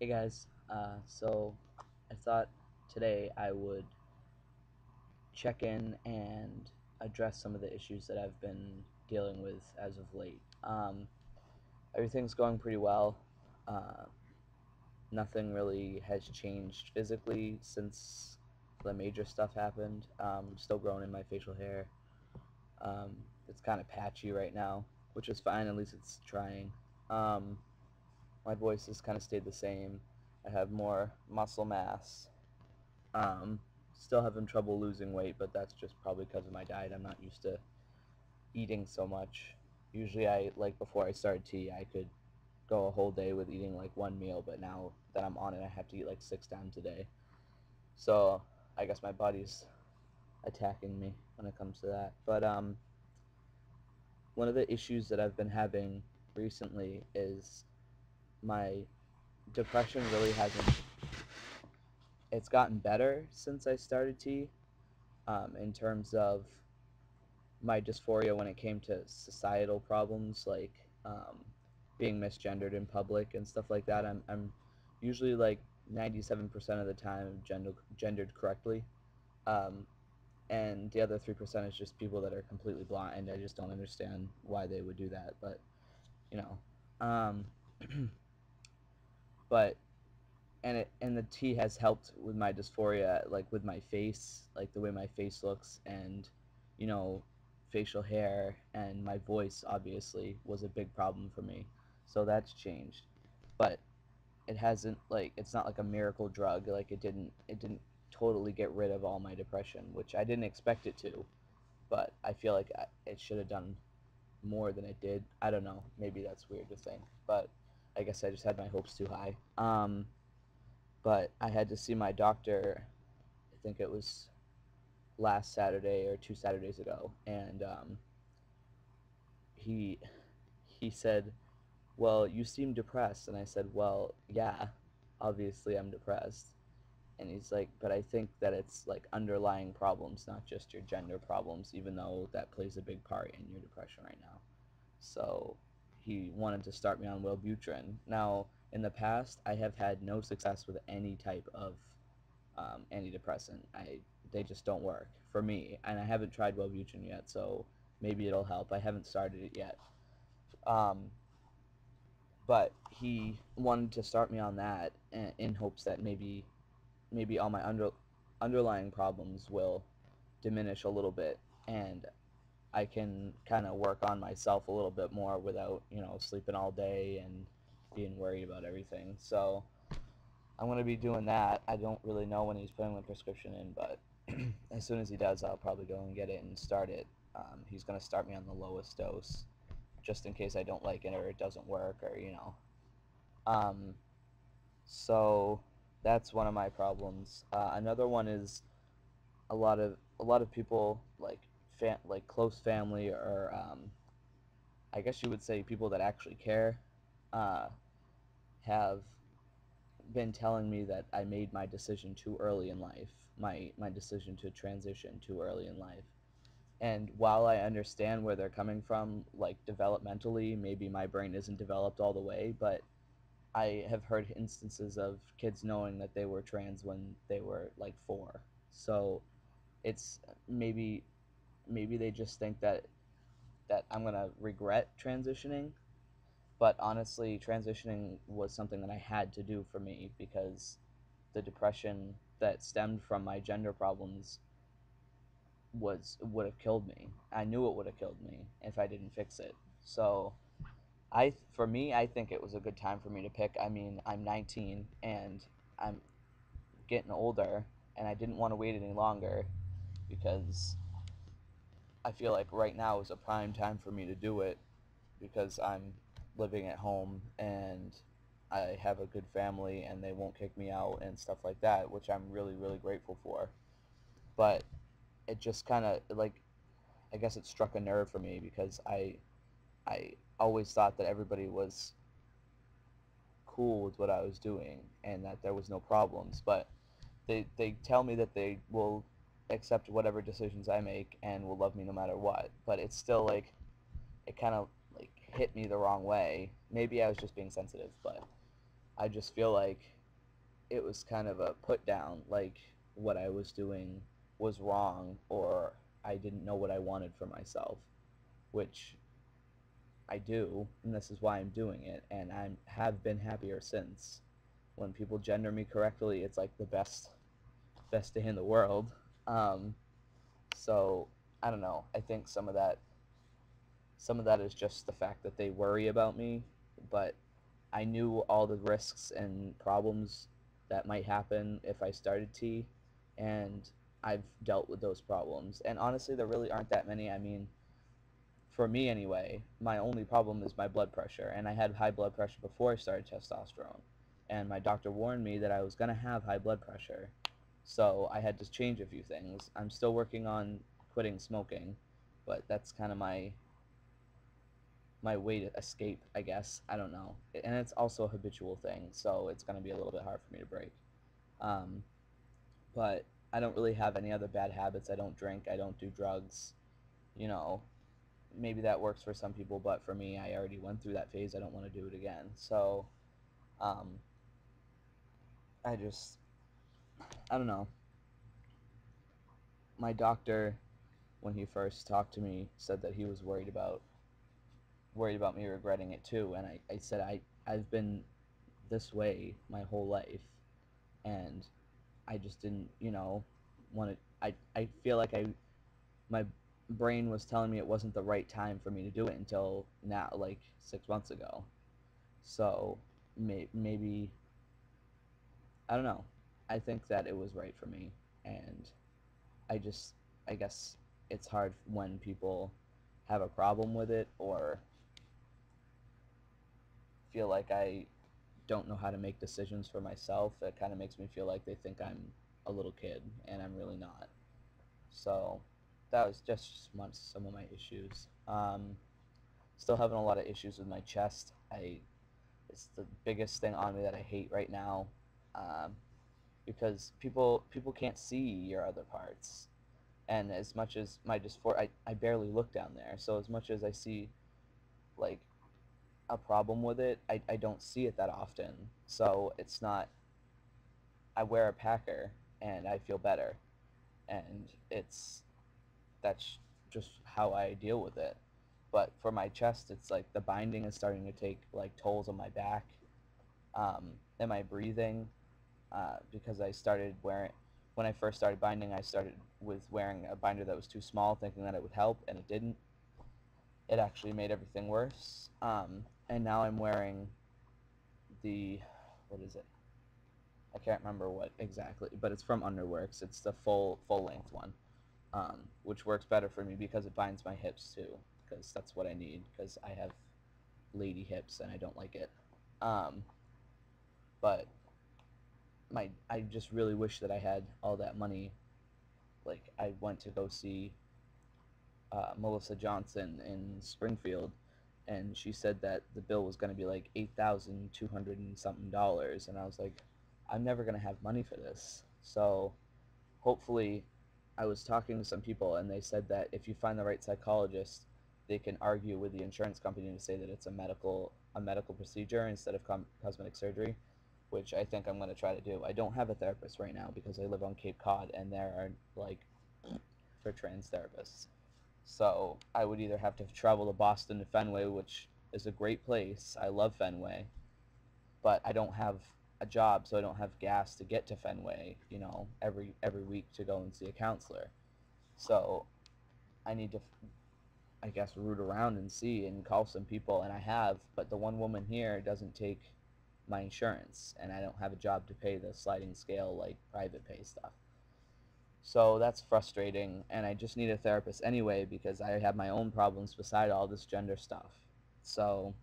Hey guys, so I thought today I would check in and address some of the issues that I've been dealing with as of late. Everything's going pretty well. Uh, Nothing really has changed physically since the major stuff happened. Still growing in my facial hair. Um, it's kind of patchy right now, which is fine, at least it's trying. Um, my voice has kind of stayed the same. I have more muscle mass. Um, Still having trouble losing weight, but that's just probably because of my diet. I'm not used to eating so much. Usually, before I started tea, I could go a whole day with eating like one meal, but now that I'm on it, I have to eat like 6 times a day. So I guess my body's attacking me when it comes to that. But one of the issues that I've been having recently is my depression really hasn't. It's gotten better since I started tea, in terms of my dysphoria when it came to societal problems like being misgendered in public and stuff like that. I'm usually like 97% of the time gendered correctly. Um, and the other 3% is just people that are completely blind. I just don't understand why they would do that. But, you know. But and the tea has helped with my dysphoria, like with my face, like the way my face looks, and you know, facial hair and my voice obviously was a big problem for me, so that's changed. But it hasn't, like, it's not like a miracle drug. Like it didn't totally get rid of all my depression, which I didn't expect it to. But I feel like it should have done more than it did. I don't know. Maybe that's weird to think, but I guess I just had my hopes too high. But I had to see my doctor. I think it was last Saturday or 2 Saturdays ago, and he he said, "Well, you seem depressed," and I said, "Well, yeah, obviously I'm depressed." And he's like, "But I think that it's like underlying problems, not just your gender problems, even though that plays a big part in your depression right now." So he wanted to start me on Wellbutrin. Now, in the past, I have had no success with any type of antidepressant. They just don't work for me, and I haven't tried Wellbutrin yet, so maybe it'll help. I haven't started it yet, um, but he wanted to start me on that in hopes that maybe all my underlying problems will diminish a little bit, and I can kind of work on myself a little bit more without sleeping all day and being worried about everything. So I'm going to be doing that. I don't really know when he's putting the prescription in, but as soon as he does, I'll probably go and get it and start it. He's going to start me on the lowest dose just in case I don't like it or it doesn't work or. Um, so that's one of my problems. Another one is a lot of people like like close family or I guess you would say people that actually care uh, have been telling me that I made my decision too early in life, my decision to transition too early in life. And while I understand where they're coming from, like developmentally, maybe my brain isn't developed all the way, but I have heard instances of kids knowing that they were trans when they were like 4. So it's maybe they just think that I'm gonna regret transitioning, but honestly, transitioning was something that I had to do for me because the depression that stemmed from my gender problems would have killed me. I knew it would have killed me if I didn't fix it. So for me, I think it was a good time for me to pick. I mean, I'm 19 and I'm getting older, and I didn't want to wait any longer because I feel like right now is a prime time for me to do it because I'm living at home and I have a good family and they won't kick me out and stuff like that, which I'm really, really grateful for. But it just kind of like, I guess it struck a nerve for me because I always thought that everybody was cool with what I was doing and that there was no problems. But they tell me that they will accept whatever decisions I make and will love me no matter what. But it's still like it kind of like hit me the wrong way. Maybe I was just being sensitive, but I just feel like it was kind of a put down, like what I was doing was wrong, or I didn't know what I wanted for myself, which I do, and this is why I'm doing it, and I have been happier since. When people gender me correctly, it's like the best day in the world. Um, so I don't know. I think some of that is just the fact that they worry about me, but I knew all the risks and problems that might happen if I started tea, and I've dealt with those problems. And honestly, there really aren't that many. I mean, for me anyway, my only problem is my blood pressure, and I had high blood pressure before I started testosterone. And my doctor warned me that I was going to have high blood pressure, so I had to change a few things. I'm still working on quitting smoking, but that's kind of my way to escape, I guess. I don't know. And it's also a habitual thing, so it's going to be a little bit hard for me to break. Um, but I don't really have any other bad habits. I don't drink, I don't do drugs. You know, maybe that works for some people, but for me, I already went through that phase. I don't want to do it again. So, um, I just, I don't know. My doctor, when he first talked to me, said that he was worried about me regretting it too. And I said I've been this way my whole life, and I just didn't, want to. I feel like my brain was telling me it wasn't the right time for me to do it until now, like 6 months ago. So maybe I don't know. I think that it was right for me, and I just I guess it's hard when people have a problem with it or feel like I don't know how to make decisions for myself. It kind of makes me feel like they think I'm a little kid, and I'm really not. So that was just some of my issues. Still having a lot of issues with my chest. It's the biggest thing on me that I hate right now, um, because people can't see your other parts. And as much as my I barely look down there. So as much as I see like a problem with it, I don't see it that often. So it's not. I wear a packer and I feel better, and that's just how I deal with it. But for my chest, it's like the binding is starting to take like tolls on my back, and my breathing, because I started wearing when I first started binding, I started with wearing a binder that was too small, thinking that it would help, and it didn't. It actually made everything worse. And now I'm wearing the what is it? I can't remember what exactly, but it's from Underworks. It's the full length one, which works better for me because it binds my hips too, because that's what I need, because I have lady hips and I don't like it. Um, but I just really wish that I had all that money. Like I went to go see Melissa Johnson in Springfield, and she said that the bill was going to be like $8,200 and something dollars, and I was like, I'm never going to have money for this. So hopefully, I was talking to some people, and they said that if you find the right psychologist, they can argue with the insurance company to say that it's a medical procedure instead of cosmetic surgery, which I think I'm going to try to do. I don't have a therapist right now because I live on Cape Cod, and there are like for trans therapists. So I would either have to travel to Boston to Fenway, which is a great place. I love Fenway, but I don't have a job, so I don't have gas to get to Fenway, every week to go and see a counselor. So I need to, I guess, root around and see and call some people, and I have, but the one woman here doesn't take my insurance, and I don't have a job to pay the sliding scale, like private pay stuff. So that's frustrating, and I just need a therapist anyway because I have my own problems beside all this gender stuff. So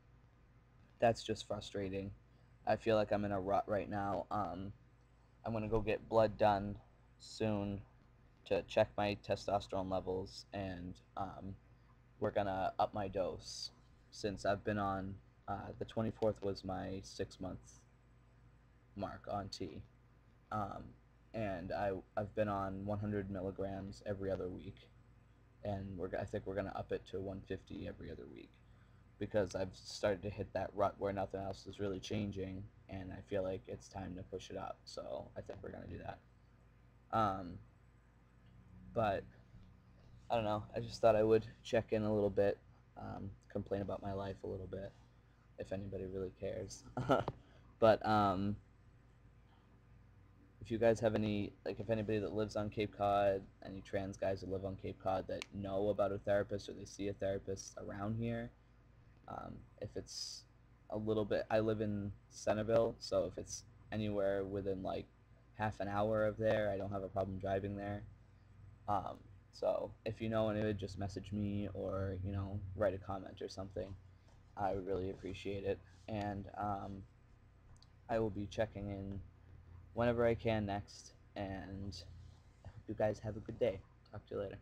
that's just frustrating. I feel like I'm in a rut right now. I'm gonna go get blood done soon to check my testosterone levels, and we're gonna up my dose since I've been on. The 24th was my 6 month mark on T. Um, and I've been on 100 milligrams every other week, and I think we're gonna up it to 150 every other week. because I've started to hit that rut where nothing else is really changing, and I feel like it's time to push it up. So I think we're gonna do that. Um, but I don't know. I just thought I would check in a little bit, complain about my life a little bit, if anybody really cares. But if you guys have any, like, if anybody that lives on Cape Cod, any trans guys that live on Cape Cod that know about a therapist or they see a therapist around here, if it's a little bit, I live in Centerville, so if it's anywhere within like half an hour of there, I don't have a problem driving there. Um, so if you know anybody, just message me or, write a comment or something. I would really appreciate it. And I will be checking in whenever I can next. And I hope you guys have a good day. Talk to you later.